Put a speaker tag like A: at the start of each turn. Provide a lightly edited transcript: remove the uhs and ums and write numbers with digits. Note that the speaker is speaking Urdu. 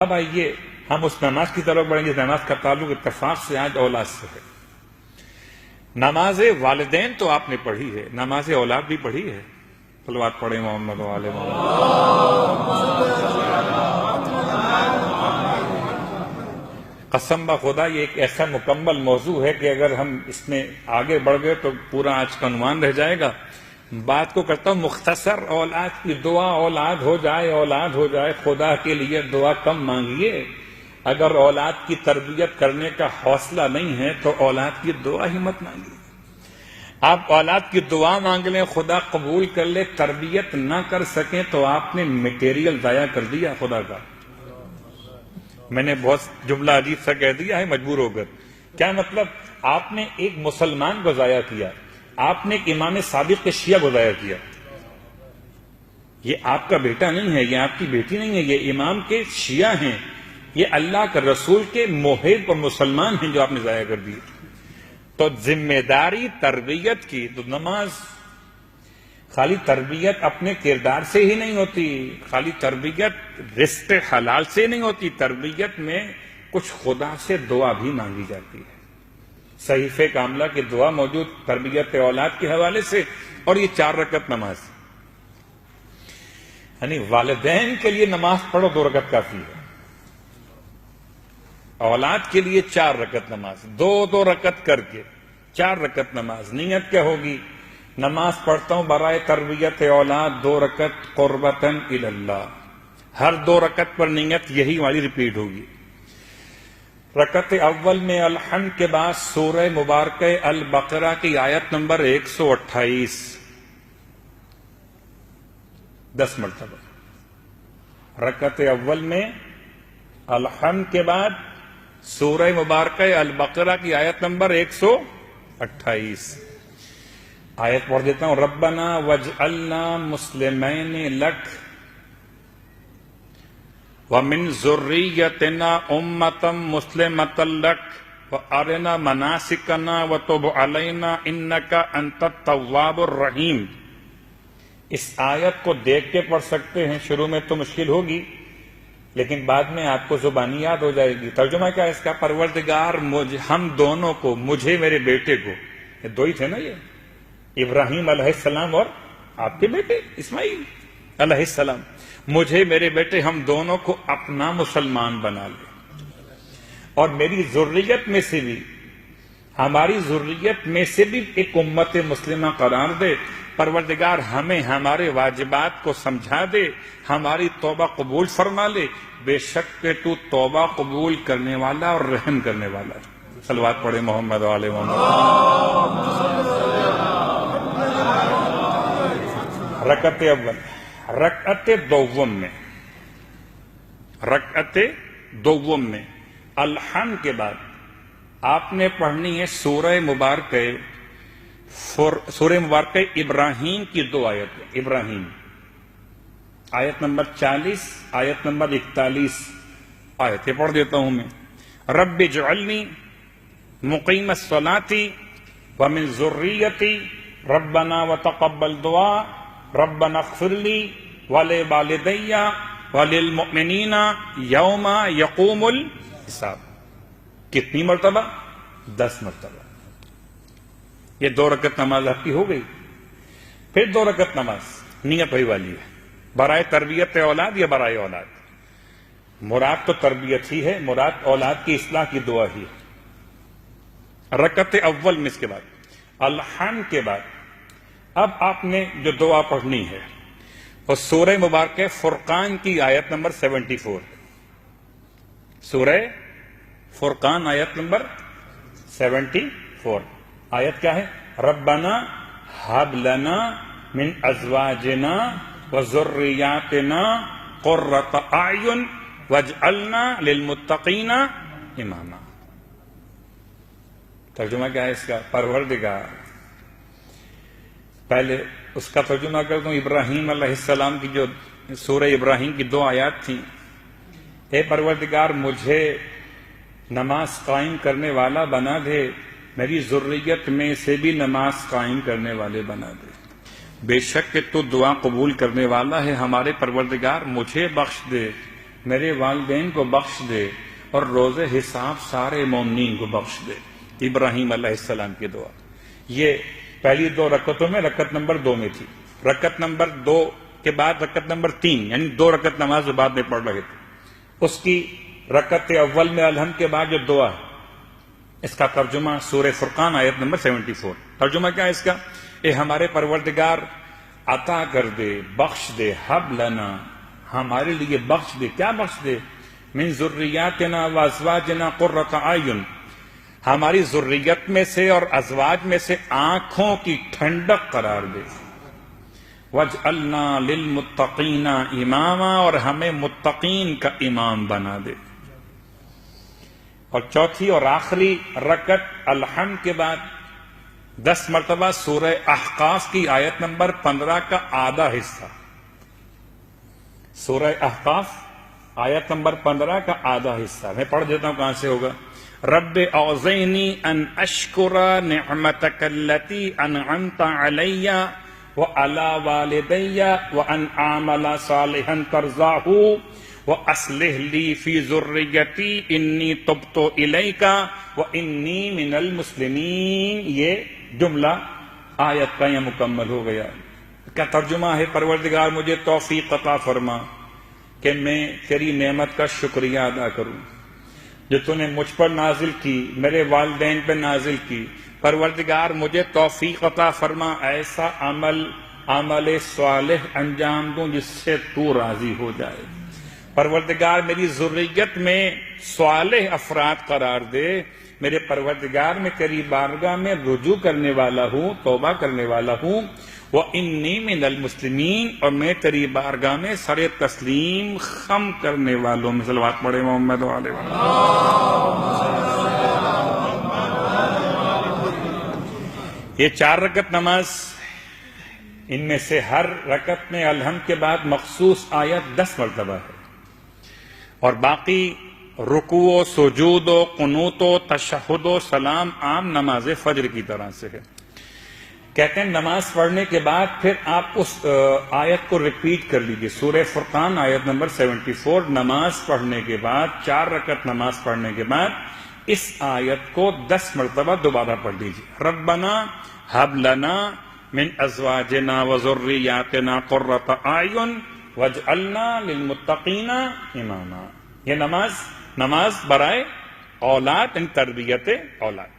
A: اب آئیے ہم اس نماز کی طرف بڑھیں گے. نماز کا تعلق اتفاق سے آج اولاد سے ہے. نماز والدین تو آپ نے پڑھی ہے، نماز اولاد بھی پڑھی ہے. صلوات پڑھیں محمد و آل محمد. قسم بخدا یہ ایک ایسا مکمل موضوع ہے کہ اگر ہم اس میں آگے بڑھ گئے تو پورا آج کا عنوان رہ جائے گا. بات کو کرتا ہوں مختصر. اولاد کی دعا، اولاد ہو جائے، اولاد ہو جائے، خدا کے لیے دعا کم مانگیے. اگر اولاد کی تربیت کرنے کا حوصلہ نہیں ہے تو اولاد کی دعا ہی مت مانگیے. آپ اولاد کی دعا مانگ لیں، خدا قبول کر لے، تربیت نہ کر سکیں تو آپ نے میٹیریل ضائع کر دیا خدا کا. میں نے بہت جملہ عجیب سا کہہ دیا ہے مجبور ہو کر. کیا مطلب؟ آپ نے ایک مسلمان کو ضائع کیا، آپ نے ایک امام صادق کے شیعہ کو ضائع کیا. یہ آپ کا بیٹا نہیں ہے، یہ آپ کی بیٹی نہیں ہے، یہ امام کے شیعہ ہیں، یہ اللہ کے رسول کے محب اور مسلمان ہیں جو آپ نے ضائع کر دیے. تو ذمہ داری تربیت کی. تو نماز خالی تربیت اپنے کردار سے ہی نہیں ہوتی، خالی تربیت رزق حلال سے نہیں ہوتی، تربیت میں کچھ خدا سے دعا بھی مانگی جاتی ہے. صحیفہ کاملہ کی دعا موجود تربیت اولاد کے حوالے سے. اور یہ 4 رکعت نماز، یعنی والدین کے لیے نماز پڑھو 2 رکعت کافی ہے. اولاد کے لیے 4 رکعت نماز، 2 رکعت کر کے 4 رکعت نماز. نیت کیا ہوگی؟ نماز پڑھتا ہوں برائے تربیت اولاد 2 رکعت قربتاً الی اللہ. ہر 2 رکعت پر نیت یہی والی ریپیٹ ہوگی. رکعت اول میں الحمد کے بعد سورہ مبارکہ البقرہ کی آیت نمبر 128 10 مرتبہ. رکعت اول میں الحمد کے بعد سورہ مبارکہ البقرہ کی آیت نمبر 128. آیت پڑھ دیتا ہوں. ربنا وجعلنا مسلمین لک ومن ذریتنا امتا مسلمتا لک وارنا مناسکنا وتب علینا انکا انت التواب الرحیم. اس آیت کو دیکھ کے پڑھ سکتے ہیں. شروع میں تو مشکل ہوگی لیکن بعد میں آپ کو زبانی یاد ہو جائے گی. ترجمہ کیا ہے اس کا؟ پروردگار ہم دونوں کو، مجھے میرے بیٹے کو، یہ 2 ہی تھے نا، یہ ابراہیم علیہ السلام اور آپ کے بیٹے اسماعیل علیہ السلام. مجھے میرے بیٹے ہم دونوں کو اپنا مسلمان بنا لے اور میری ذریت میں سے بھی، ہماری ذریت میں سے بھی ایک امت مسلمہ قرار دے. پروردگار ہمیں ہمارے واجبات کو سمجھا دے، ہماری توبہ قبول فرما لے. بے شک کہ تو توبہ قبول کرنے والا اور رحم کرنے والا ہے. صلوات پڑھے محمد و آل محمد. رکعت اول. رکعت دوم میں الحمد کے بعد آپ نے پڑھنی ہے سورہ مبارکہ ابراہیم کی 2 آیت. ابراہیم آیت نمبر 40، آیت نمبر 41 آیتیں پڑھ دیتا ہوں میں. رب اجعلنی مقیم الصلاۃ ومن ذریتی ربنا وتقبل دعا ربنا اغفر لی ولوالدی وللمؤمنین یوم یقوم الحساب. کتنی مرتبہ؟ 10 مرتبہ. یہ 2 رکعت نماز آپ کی ہو گئی. پھر 2 رکعت نماز نیت وہی والی ہے. برائے تربیت اولاد یا برائے اولاد؟ مراد تو تربیت ہی ہے، مراد اولاد کی اصلاح کی دعا ہی ہے. رکعت اول میں اس کے بعد الحمد کے بعد اب آپ نے جو دعا پڑھنی ہے وہ سورہ مبارکہ فرقان کی آیت نمبر 74. سورہ فرقان آیت نمبر 74. آیت کیا ہے؟ ربنا ہب لنا من ازواجنا وذریاتنا قرۃ اعین واجعلنا للمتقین اماما. ترجمہ کیا ہے اس کا؟ پروردگار. پہلے اس کا ترجمہ کر دوں. ابراہیم علیہ السلام کی جو سورہ ابراہیم کی 2 آیات تھیں. اے پروردگار مجھے نماز قائم کرنے والا بنا دے، میری ذریت میں سے بھی نماز قائم کرنے والے بنا دے. بے شک کہ تو دعا قبول کرنے والا ہے. ہمارے پروردگار مجھے بخش دے، میرے والدین کو بخش دے اور روز حساب سارے مومنین کو بخش دے. ابراہیم علیہ السلام کی دعا. یہ پہلی 2 رکعتوں میں رکعت نمبر 2 میں تھی. رکعت نمبر 2 کے بعد رکعت نمبر 3 یعنی 2 رکعت نماز بعد میں پڑھ رہے تھے. اس کی رکعت اول میں الحمد کے بعد جو دعا ہے اس کا ترجمہ سورہ فرقان آیت نمبر 74. ترجمہ کیا ہے اس کا؟ اے ہمارے پروردگار عطا کر دے، بخش دے، حب لنا، ہمارے لیے بخش دے. کیا بخش دے؟ من ذریاتنا و ازواجنا قرۃ اعین، ہماری ذریت میں سے اور ازواج میں سے آنکھوں کی ٹھنڈک قرار دے. وَاجْعَلْنَا لِلْمُتَّقِينَ اماما، اور ہمیں متقین کا امام بنا دے. اور چوتھی اور آخری رکعت الحمد کے بعد 10 مرتبہ سورہ احقاف کی آیت نمبر 15 کا آدھا حصہ. سورہ احقاف آیت نمبر 15 کا آدھا حصہ میں پڑھ دیتا ہوں. کہاں سے ہوگا؟ رب اوزعنی ان اشکر نعمتک التی انعمت علی وعلی والدی وان اعمل صالحا ترضاہ واصلح لی فی ذریتی انی تبت الیک وانی من المسلمین. یہ جملہ آیت کا یہ مکمل ہو گیا. کیا ترجمہ ہے؟ پروردگار مجھے توفیق عطا فرما کہ میں تیری نعمت کا شکریہ ادا کروں جو تو نے مجھ پر نازل کی، میرے والدین پہ نازل کی. پروردگار مجھے توفیق عطا فرما ایسا عمل صالح انجام دوں جس سے تو راضی ہو جائے. پروردگار میری ذریت میں صالح افراد قرار دے. میرے پروردگار میں تیری بارگاہ میں رجوع کرنے والا ہوں، توبہ کرنے والا ہوں. وَإِنِّي مِنَ الْمُسْلِمِينَ، اور میں تیری بارگاہ میں سر تسلیم خم کرنے والوں میں. صلوات پڑھے محمد علیہ وسلم. یہ 4 رکعت نماز، ان میں سے ہر رکعت میں الحمد کے بعد مخصوص آیت 10 مرتبہ ہے، اور باقی رکوع و سجود و قنوت و تشہد و سلام عام نماز فجر کی طرح سے ہے. کہتے ہیں نماز پڑھنے کے بعد پھر آپ اس آیت کو ریپیٹ کر لیجئے. سورہ فرقان آیت نمبر 74. نماز پڑھنے کے بعد 4 رکعت نماز پڑھنے کے بعد اس آیت کو 10 مرتبہ دوبارہ پڑھ لیجئے. ربنا ہب لنا من ازواجنا وذریاتنا قرۃ اعین واجعلنا للمتقین اماما. یہ نماز برائے اولاد، ان تربیت اولاد.